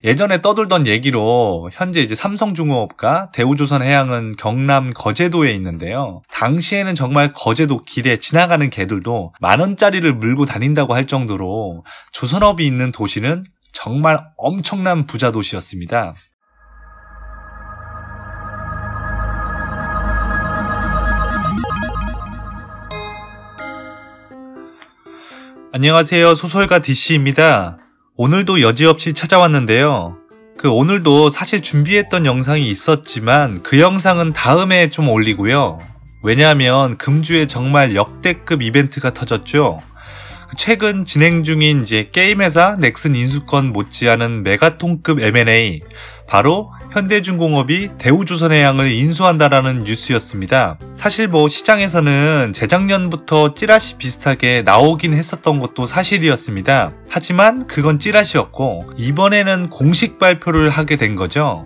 예전에 떠돌던 얘기로 현재 이제 삼성중공업과 대우조선해양은 경남 거제도에 있는데요. 당시에는 정말 거제도 길에 지나가는 개들도 10,000원짜리를 물고 다닌다고 할 정도로 조선업이 있는 도시는 정말 엄청난 부자 도시였습니다. 안녕하세요. 소설가 DC입니다. 오늘도 여지없이 찾아왔는데요. 오늘도 사실 준비했던 영상이 있었지만 그 영상은 다음에 좀 올리고요. 왜냐하면 금주에 정말 역대급 이벤트가 터졌죠. 최근 진행 중인 이제 게임회사 넥슨 인수권 못지않은 메가톤급 M&A, 바로 현대중공업이 대우조선해양을 인수한다라는 뉴스였습니다. 사실 시장에서는 재작년부터 찌라시 비슷하게 나오긴 했었던 것도 사실이었습니다. 하지만 그건 찌라시였고 이번에는 공식 발표를 하게 된 거죠.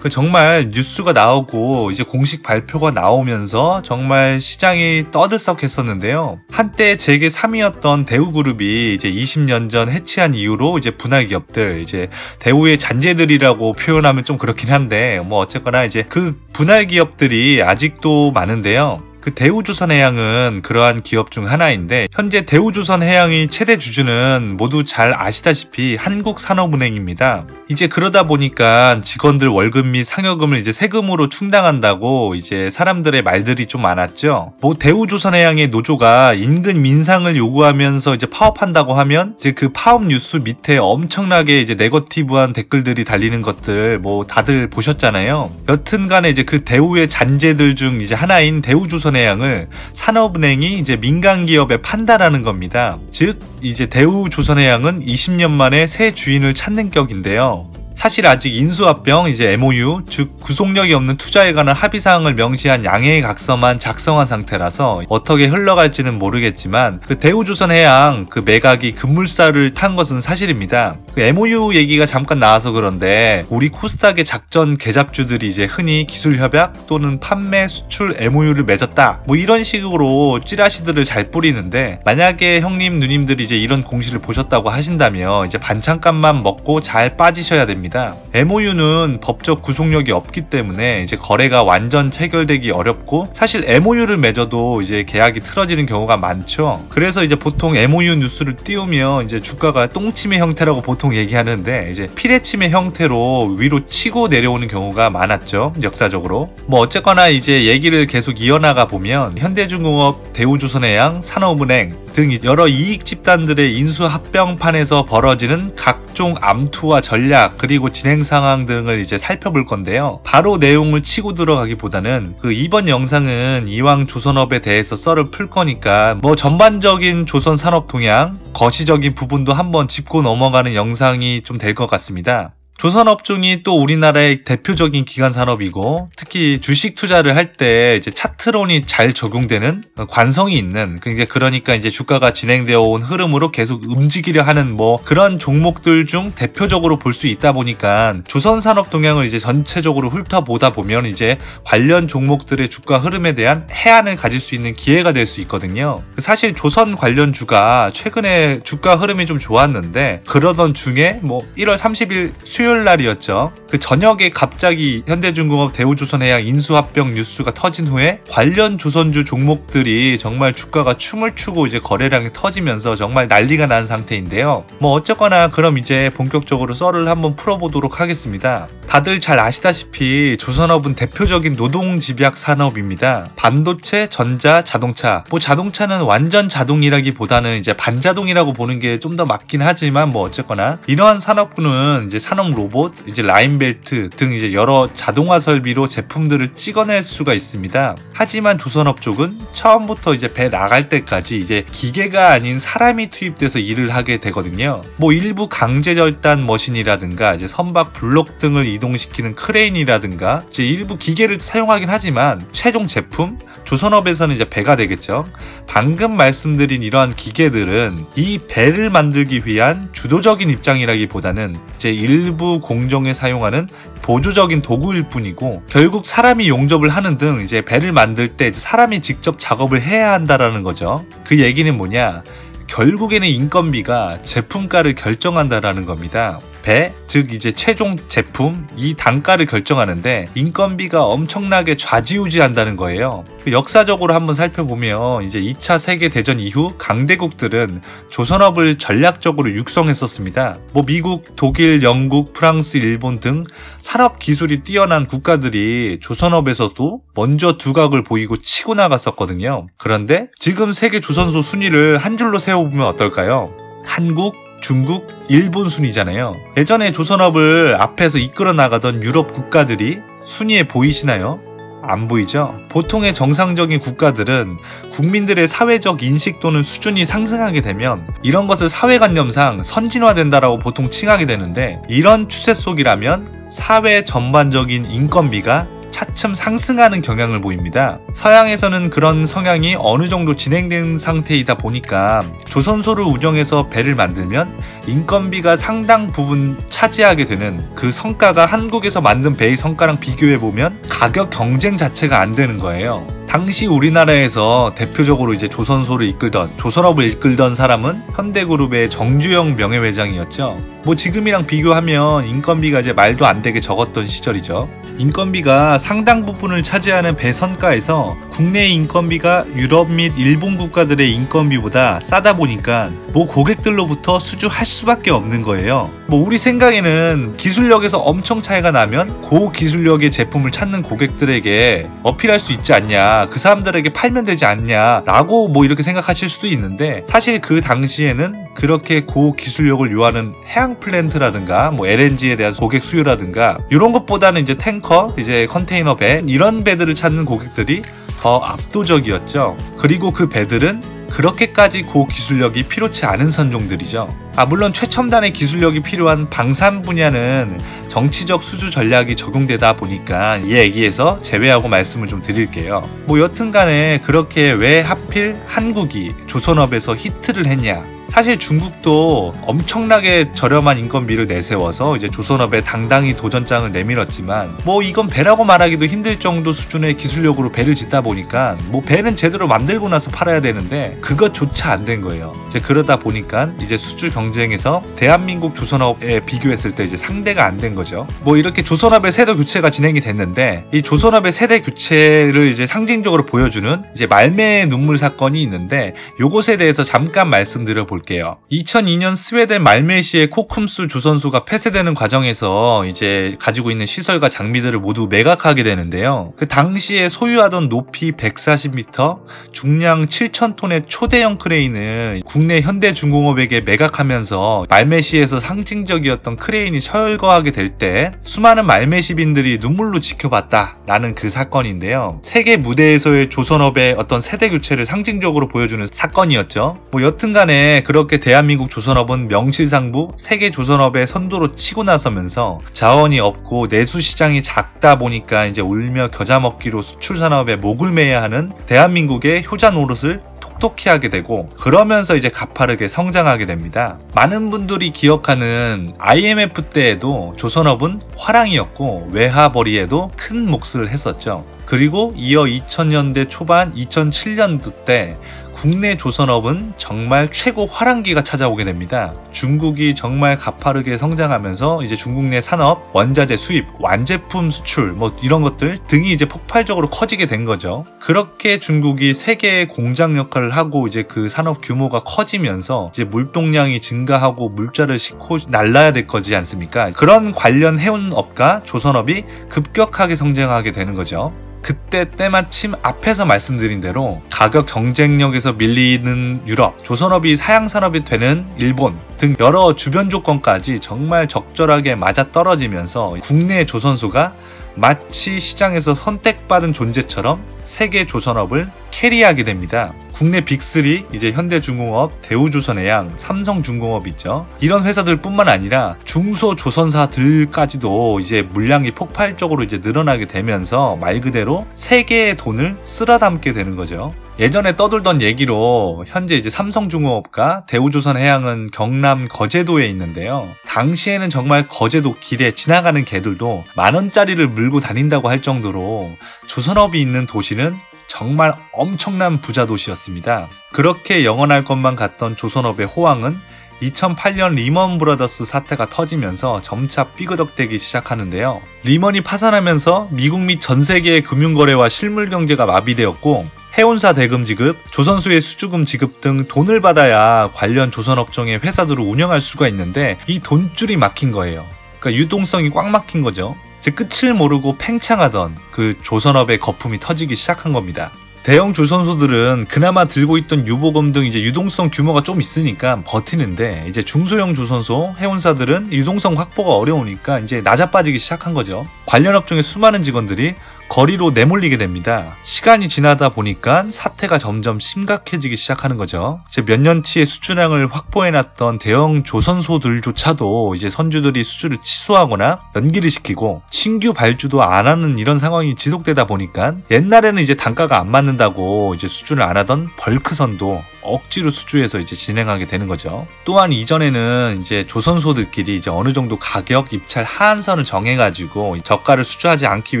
정말 뉴스가 나오고 이제 공식 발표가 나오면서 정말 시장이 떠들썩했었는데요. 한때 재계 3위였던 대우그룹이 이제 20년 전 해체한 이후로 이제 분할 기업들, 이제 대우의 잔재들이라고 표현하면 좀 그렇긴 한데 어쨌거나 이제 그 분할 기업들이 아직도 많은데요. 대우조선해양은 그러한 기업 중 하나인데 현재 대우조선해양의 최대 주주는 모두 잘 아시다시피 한국산업은행입니다. 이제 그러다 보니까 직원들 월급 및 상여금을 이제 세금으로 충당한다고 이제 사람들의 말들이 좀 많았죠. 대우조선해양의 노조가 임금 인상을 요구하면서 이제 파업한다고 하면 이제 그 파업 뉴스 밑에 엄청나게 이제 네거티브한 댓글들이 달리는 것들 다들 보셨잖아요. 여튼간에 이제 그 대우의 잔재들 중 이제 하나인 대우조선 해양을 산업은행이 이제 민간 기업에 판다라는 겁니다. 즉 이제 대우조선해양은 20년 만에 새 주인을 찾는 격인데요. 사실 아직 인수합병 이제 MOU, 즉 구속력이 없는 투자에 관한 합의사항을 명시한 양해의 각서만 작성한 상태라서 어떻게 흘러갈지는 모르겠지만 대우조선해양 매각이 급물살을 탄 것은 사실입니다. MOU 얘기가 잠깐 나와서 그런데 우리 코스닥의 작전 개잡주들이 이제 흔히 기술협약 또는 판매 수출 MOU를 맺었다 이런 식으로 찌라시들을 잘 뿌리는데, 만약에 형님 누님들이 이제 이런 공시를 보셨다고 하신다면 이제 반찬값만 먹고 잘 빠지셔야 됩니다. MOU는 법적 구속력이 없기 때문에 이제 거래가 완전 체결되기 어렵고, 사실 MOU를 맺어도 이제 계약이 틀어지는 경우가 많죠. 그래서 이제 보통 MOU 뉴스를 띄우면 이제 주가가 똥침의 형태라고 보통 얘기하는데 이제 피레침의 형태로 위로 치고 내려오는 경우가 많았죠, 역사적으로. 어쨌거나 이제 얘기를 계속 이어나가 보면 현대중공업, 대우조선해양, 산업은행 등 여러 이익 집단들의 인수 합병판에서 벌어지는 각종 암투와 전략 그리고 진행 상황 등을 이제 살펴볼 건데요. 바로 내용을 치고 들어가기보다는 이번 영상은 이왕 조선업에 대해서 썰을 풀 거니까 전반적인 조선 산업 동향, 거시적인 부분도 한번 짚고 넘어가는 영상이 좀 될 것 같습니다. 조선업종이 또 우리나라의 대표적인 기간 산업이고, 특히 주식 투자를 할 때 이제 차트론이 잘 적용되는 관성이 있는, 그러니까 이제 주가가 진행되어 온 흐름으로 계속 움직이려 하는 그런 종목들 중 대표적으로 볼 수 있다 보니까 조선 산업 동향을 이제 전체적으로 훑어보다 보면 이제 관련 종목들의 주가 흐름에 대한 해안을 가질 수 있는 기회가 될 수 있거든요. 사실 조선 관련주가 최근에 주가 흐름이 좀 좋았는데, 그러던 중에 1월 30일 수요일 날이었죠. 저녁에 갑자기 현대중공업 대우조선해양 인수합병 뉴스가 터진 후에 관련 조선주 종목들이 정말 주가가 춤을 추고 이제 거래량이 터지면서 정말 난리가 난 상태인데요. 어쨌거나 그럼 이제 본격적으로 썰을 한번 풀어보도록 하겠습니다. 다들 잘 아시다시피 조선업은 대표적인 노동집약 산업입니다. 반도체, 전자, 자동차. 자동차는 완전 자동이라기보다는 이제 반자동이라고 보는 게 좀 더 맞긴 하지만 어쨌거나 이러한 산업군은 이제 산업 로봇, 이제 라인벨트 등 이제 여러 자동화 설비로 제품들을 찍어낼 수가 있습니다. 하지만 조선업 쪽은 처음부터 이제 배 나갈 때까지 이제 기계가 아닌 사람이 투입돼서 일을 하게 되거든요. 일부 강제절단 머신이라든가 이제 선박 블록 등을 이동시키는 크레인이라든가 이제 일부 기계를 사용하긴 하지만 최종 제품, 조선업에서는 이제 배가 되겠죠. 방금 말씀드린 이러한 기계들은 이 배를 만들기 위한 주도적인 입장이라기보다는 이제 일부 공정에 사용하는 보조적인 도구일 뿐이고, 결국 사람이 용접을 하는 등 이제 배를 만들 때 사람이 직접 작업을 해야 한다라는 거죠. 그 얘기는 뭐냐? 결국에는 인건비가 제품가를 결정한다라는 겁니다. 배, 즉 이제 최종 제품, 이 단가를 결정하는데 인건비가 엄청나게 좌지우지한다는 거예요. 역사적으로 한번 살펴보면 이제 2차 세계대전 이후 강대국들은 조선업을 전략적으로 육성했었습니다. 미국, 독일, 영국, 프랑스, 일본 등 산업 기술이 뛰어난 국가들이 조선업에서도 먼저 두각을 보이고 치고 나갔었거든요. 그런데 지금 세계 조선소 순위를 한 줄로 세워보면 어떨까요? 한국, 중국, 일본 순위잖아요. 예전에 조선업을 앞에서 이끌어 나가던 유럽 국가들이 순위에 보이시나요? 안 보이죠? 보통의 정상적인 국가들은 국민들의 사회적 인식 또는 수준이 상승하게 되면 이런 것을 사회관념상 선진화된다라고 보통 칭하게 되는데, 이런 추세 속이라면 사회 전반적인 인건비가 차츰 상승하는 경향을 보입니다. 서양에서는 그런 성향이 어느 정도 진행된 상태이다 보니까 조선소를 운영해서 배를 만들면 인건비가 상당 부분 차지하게 되는, 그 성과가 한국에서 만든 배의 성과랑 비교해보면 가격 경쟁 자체가 안 되는 거예요. 당시 우리나라에서 대표적으로 이제 조선소를 이끌던, 조선업을 이끌던 사람은 현대그룹의 정주영 명예회장이었죠. 지금이랑 비교하면 인건비가 이제 말도 안 되게 적었던 시절이죠. 인건비가 상당 부분을 차지하는 배 선가에서 국내 인건비가 유럽 및 일본 국가들의 인건비보다 싸다 보니까 고객들로부터 수주할 수밖에 없는 거예요. 우리 생각에는 기술력에서 엄청 차이가 나면 고기술력의 제품을 찾는 고객들에게 어필할 수 있지 않냐, 그 사람들에게 팔면 되지 않냐 라고 이렇게 생각하실 수도 있는데, 사실 그 당시에는 그렇게 고기술력을 요하는 해양 플랜트라든가 LNG에 대한 고객 수요라든가 이런 것보다는 이제 탱커, 이제 컨테이너 배, 이런 배들을 찾는 고객들이 더 압도적이었죠. 그리고 그 배들은 그렇게까지 고기술력이 필요치 않은 선종들이죠. 물론 최첨단의 기술력이 필요한 방산 분야는 정치적 수주 전략이 적용되다 보니까 이 얘기에서 제외하고 말씀을 좀 드릴게요. 여튼간에 그렇게 왜 하필 한국이 조선업에서 히트를 했냐? 사실 중국도 엄청나게 저렴한 인건비를 내세워서 이제 조선업에 당당히 도전장을 내밀었지만 이건 배라고 말하기도 힘들 정도 수준의 기술력으로 배를 짓다 보니까 배는 제대로 만들고 나서 팔아야 되는데 그것조차 안 된 거예요. 이제 그러다 보니까 이제 수주 경쟁에서 대한민국 조선업에 비교했을 때 이제 상대가 안 된 거죠. 이렇게 조선업의 세대 교체가 진행이 됐는데, 이 조선업의 세대 교체를 이제 상징적으로 보여주는 이제 말매의 눈물 사건이 있는데, 요것에 대해서 잠깐 말씀드려 볼게요. 2002년 스웨덴 말메시의 코쿰스 조선소가 폐쇄되는 과정에서 이제 가지고 있는 시설과 장비들을 모두 매각하게 되는데요. 그 당시에 소유하던 높이 140m, 중량 7,000톤의 초대형 크레인을 국내 현대중공업에게 매각하면서 말메시에서 상징적이었던 크레인이 철거하게 될 때 수많은 말메시빈들이 눈물로 지켜봤다라는 그 사건인데요. 세계 무대에서의 조선업의 어떤 세대 교체를 상징적으로 보여주는 사건이었죠. 여튼간에 그렇게 대한민국 조선업은 명실상부 세계 조선업의 선두로 치고 나서면서 자원이 없고 내수 시장이 작다 보니까 이제 울며 겨자 먹기로 수출 산업에 목을 매야 하는 대한민국의 효자 노릇을 톡톡히 하게 되고, 그러면서 이제 가파르게 성장하게 됩니다. 많은 분들이 기억하는 IMF 때에도 조선업은 화랑이었고 외화벌이에도 큰 몫을 했었죠. 그리고 이어 2000년대 초반 2007년도 때 국내 조선업은 정말 최고 화랑기가 찾아오게 됩니다. 중국이 정말 가파르게 성장하면서 이제 중국 내 산업, 원자재 수입, 완제품 수출 이런 것들 등이 이제 폭발적으로 커지게 된 거죠. 그렇게 중국이 세계의 공장 역할을 하고 이제 그 산업 규모가 커지면서 이제 물동량이 증가하고 물자를 싣고 날라야 될 거지 않습니까? 그런 관련 해운업과 조선업이 급격하게 성장하게 되는 거죠. 그때 때마침 앞에서 말씀드린 대로 가격 경쟁력에서 밀리는 유럽, 조선업이 사양산업이 되는 일본 등 여러 주변 조건까지 정말 적절하게 맞아떨어지면서 국내 조선소가 마치 시장에서 선택받은 존재처럼 세계 조선업을 캐리하게 됩니다. 국내 빅3 이제 현대중공업, 대우조선해양, 삼성중공업 있죠. 이런 회사들 뿐만 아니라 중소조선사들까지도 이제 물량이 폭발적으로 이제 늘어나게 되면서 말 그대로 세계의 돈을 쓸어 담게 되는 거죠. 예전에 떠돌던 얘기로 현재 이제 삼성중공업과 대우조선해양은 경남 거제도에 있는데요. 당시에는 정말 거제도 길에 지나가는 개들도 10,000원짜리를 물고 다닌다고 할 정도로 조선업이 있는 도시는 정말 엄청난 부자 도시였습니다. 그렇게 영원할 것만 같던 조선업의 호황은 2008년 리먼 브라더스 사태가 터지면서 점차 삐그덕대기 시작하는데요. 리먼이 파산하면서 미국 및 전 세계의 금융거래와 실물 경제가 마비되었고 해운사 대금 지급, 조선소의 수주금 지급 등 돈을 받아야 관련 조선업종의 회사들을 운영할 수가 있는데 이 돈줄이 막힌 거예요. 그러니까 유동성이 꽉 막힌 거죠. 제 끝을 모르고 팽창하던 그 조선업의 거품이 터지기 시작한 겁니다. 대형 조선소들은 그나마 들고 있던 유보금 등 이제 유동성 규모가 좀 있으니까 버티는데 이제 중소형 조선소, 해운사들은 유동성 확보가 어려우니까 이제 낮아빠지기 시작한 거죠. 관련 업종의 수많은 직원들이 거리로 내몰리게 됩니다. 시간이 지나다 보니까 사태가 점점 심각해지기 시작하는 거죠. 이제 몇 년치의 수주량을 확보해놨던 대형 조선소들조차도 이제 선주들이 수주를 취소하거나 연기를 시키고 신규 발주도 안 하는 이런 상황이 지속되다 보니까 옛날에는 이제 단가가 안 맞는다고 이제 수주를 안 하던 벌크선도 억지로 수주해서 이제 진행하게 되는 거죠. 또한 이전에는 이제 조선소들끼리 이제 어느 정도 가격 입찰 하한선을 정해가지고 저가를 수주하지 않기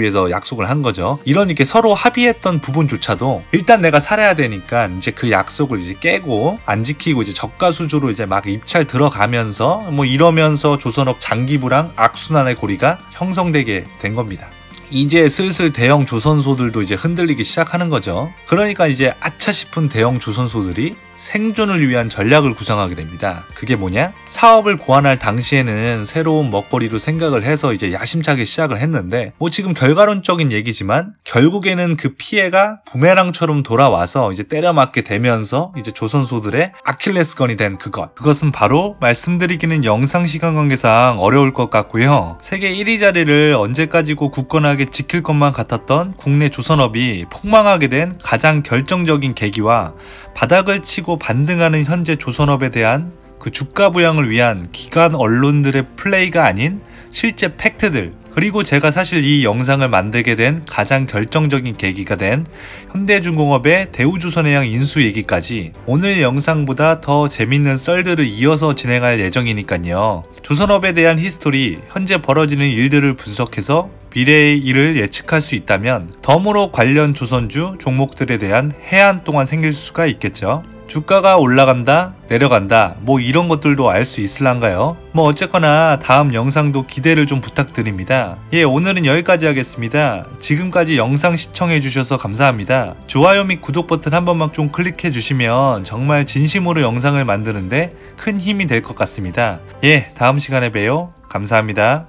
위해서 약속을 한 거죠. 이런 이렇게 서로 합의했던 부분조차도 일단 내가 살아야 되니까 이제 그 약속을 이제 깨고 안 지키고 이제 저가 수주로 이제 막 입찰 들어가면서 뭐 이러면서 조선업 장기부랑 악순환의 고리가 형성되게 된 겁니다. 이제 슬슬 대형 조선소들도 이제 흔들리기 시작하는 거죠. 그러니까 이제 아차 싶은 대형 조선소들이 생존을 위한 전략을 구상하게 됩니다. 그게 뭐냐? 사업을 고안할 당시에는 새로운 먹거리로 생각을 해서 이제 야심차게 시작을 했는데 뭐 지금 결과론적인 얘기지만 결국에는 그 피해가 부메랑처럼 돌아와서 이제 때려맞게 되면서 이제 조선소들의 아킬레스건이 된 그것은 바로 말씀드리기는 영상 시간 관계상 어려울 것 같고요. 세계 1위 자리를 언제까지고 굳건하게 지킬 것만 같았던 국내 조선업이 폭망하게 된 가장 결정적인 계기와 바닥을 치고 반등하는 현재 조선업에 대한 그 주가 부양을 위한 기관 언론들의 플레이가 아닌 실제 팩트들, 그리고 제가 사실 이 영상을 만들게 된 가장 결정적인 계기가 된 현대중공업의 대우조선해양 인수 얘기까지 오늘 영상보다 더 재밌는 썰들을 이어서 진행할 예정이니까요. 조선업에 대한 히스토리, 현재 벌어지는 일들을 분석해서 미래의 일을 예측할 수 있다면 덤으로 관련 조선주 종목들에 대한 해안 동안 생길 수가 있겠죠. 주가가 올라간다, 내려간다, 뭐 이런 것들도 알 수 있을란가요? 뭐 어쨌거나 다음 영상도 기대를 좀 부탁드립니다. 예, 오늘은 여기까지 하겠습니다. 지금까지 영상 시청해주셔서 감사합니다. 좋아요 및 구독 버튼 한 번만 좀 클릭해주시면 정말 진심으로 영상을 만드는데 큰 힘이 될 것 같습니다. 예, 다음 시간에 봬요. 감사합니다.